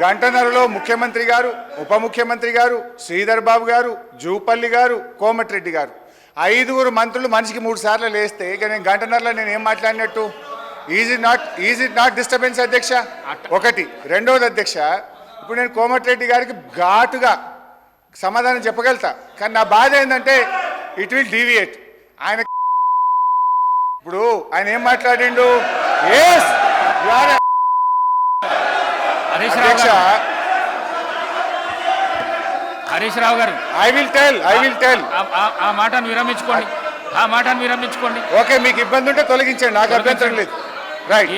గంటన్నరలో ముఖ్యమంత్రి గారు, ఉప ముఖ్యమంత్రి గారు, శ్రీధర్ బాబు గారు, జూపల్లి గారు, కోమటిరెడ్డి గారు, 5 మంత్రులు మనిషికి 3 సార్లు లేస్తే ఇక నేను గంటన్నరలో నేను ఏం మాట్లాడినట్టు? ఈజ్ ఇట్ నాట్ డిస్టర్బెన్స్ అధ్యక్ష? ఒకటి. రెండవది అధ్యక్ష, ఇప్పుడు నేను కోమటిరెడ్డి గారికి ఘాటుగా సమాధానం చెప్పగలుగుతా, కానీ నా బాధ ఏంటంటే ఇట్ విల్ డీవియేట్. ఆయన ఇప్పుడు ఆయన ఏం మాట్లాడిండు? హరీష్ రావు గారు, ఐ విల్ టెల్ ఆ మాటను విరమించుకోండి. ఓకే, మీకు ఇబ్బంది ఉంటే తొలగించండి, నాకు అభ్యంతరం లేదు. రైట్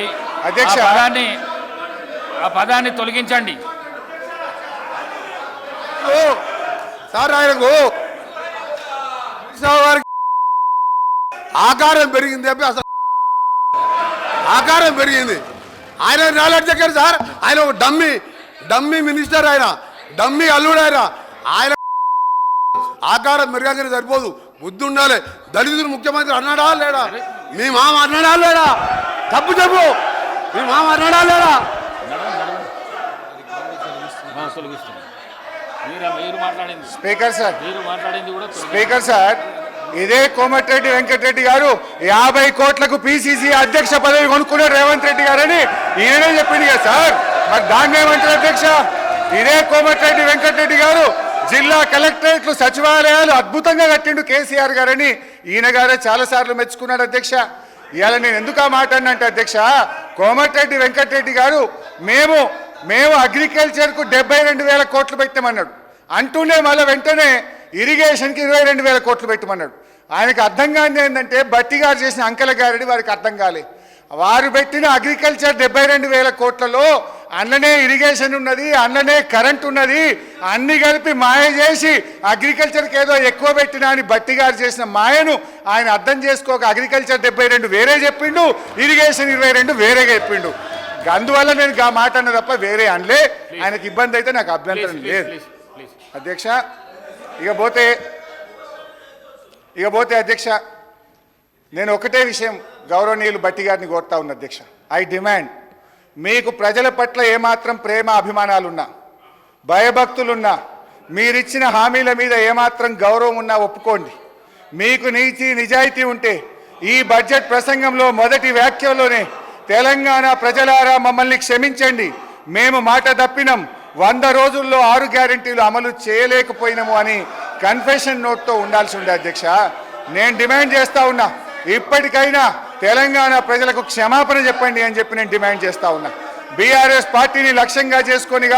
అధ్యక్ష, ఆ పదాన్ని తొలగించండి. సార్ ఆయనకు ఆకారం పెరిగింది, అసలు ఆకారం పెరిగింది. ఆయన నాలెడ్జ్ ఎక్కడ సార్? ఆయన ఒక డమ్మీ మినిస్టర్, ఆయన డమ్మీ అల్లుడు. ఆయన ఆకారం మెరుగంగానే సరిపోదు, బుద్ధి ఉండాలి. దళితులు ముఖ్యమంత్రి అన్నాడా లేడా? మీ మామ అన్నాడా లేడా? తప్పు చెప్పు, మీ మామ అన్నాడా లేడా? స్పీకర్ సార్, ఇదే కోమటిరెడ్డి వెంకటరెడ్డి గారు 50 కోట్లకు పిసిసి అధ్యక్ష పదవి కొనుక్కున్నాడు రేవంత్ రెడ్డి గారని ఈయనే చెప్పింది కదా సార్. మరి దాన్ని ఏమంటారు అధ్యక్ష? ఇదే కోమటిరెడ్డి వెంకటరెడ్డి గారు జిల్లా కలెక్టరేట్లు, సచివాలయాలు అద్భుతంగా కట్టిండు కేసీఆర్ గారని ఈయన గారే చాలాసార్లు మెచ్చుకున్నాడు అధ్యక్ష. ఇవాళ నేను ఎందుకు ఆ మాట అన్నంటే అధ్యక్ష, కోమటిరెడ్డి వెంకటరెడ్డి గారు మేము అగ్రికల్చర్కు 72,000 కోట్లు పెట్టామన్నాడు. అంటూనే మళ్ళీ వెంటనే ఇరిగేషన్కి 22,000 కోట్లు పెట్టమన్నాడు. ఆయనకు అర్థం కాని ఏంటంటే బట్టి గారు చేసిన అంకెల గారడి వారికి అర్థం కాలే. వారు పెట్టిన అగ్రికల్చర్ 72,000 కోట్లలో అన్ననే ఇరిగేషన్ ఉన్నది, అన్ననే కరెంట్ ఉన్నది, అన్ని కలిపి మాయ చేసి అగ్రికల్చర్కి ఏదో ఎక్కువ పెట్టినా అని బట్టి గారు చేసిన మాయను ఆయన అర్థం చేసుకోక అగ్రికల్చర్ 72 వేరే చెప్పిండు, ఇరిగేషన్ 22 వేరేగా చెప్పిండు. అందువల్ల నేను ఆ మాట అన్న తప్ప వేరే అనలే. ఆయనకి ఇబ్బంది అయితే నాకు అభ్యంతరం లేదు అధ్యక్ష. ఇకపోతే అధ్యక్ష, నేను ఒకటే విషయం గౌరవనీయులు బట్టి గారిని కోరుతా ఉన్నా అధ్యక్ష. ఐ డిమాండ్, మీకు ప్రజల పట్ల ఏమాత్రం ప్రేమ అభిమానాలున్నా, భయభక్తులున్నా, మీరిచ్చిన హామీల మీద ఏమాత్రం గౌరవం ఉన్నా ఒప్పుకోండి. మీకు నీతి నిజాయితీ ఉంటే ఈ బడ్జెట్ ప్రసంగంలో మొదటి వ్యాఖ్యలోనే తెలంగాణ ప్రజలారా మమ్మల్ని క్షమించండి, మేము మాట తప్పినాం, 100 రోజుల్లో 6 గ్యారెంటీలు అమలు చేయలేకపోయినాము అని కన్ఫెషన్ నోట్తో ఉండాల్సి ఉండే అధ్యక్ష. నేను డిమాండ్ చేస్తా ఉన్నా, ఇప్పటికైనా తెలంగాణ ప్రజలకు క్షమాపణ చెప్పండి అని చెప్పి నేను డిమాండ్ చేస్తా ఉన్నా. బీఆర్ఎస్ పార్టీని లక్ష్యంగా చేసుకొని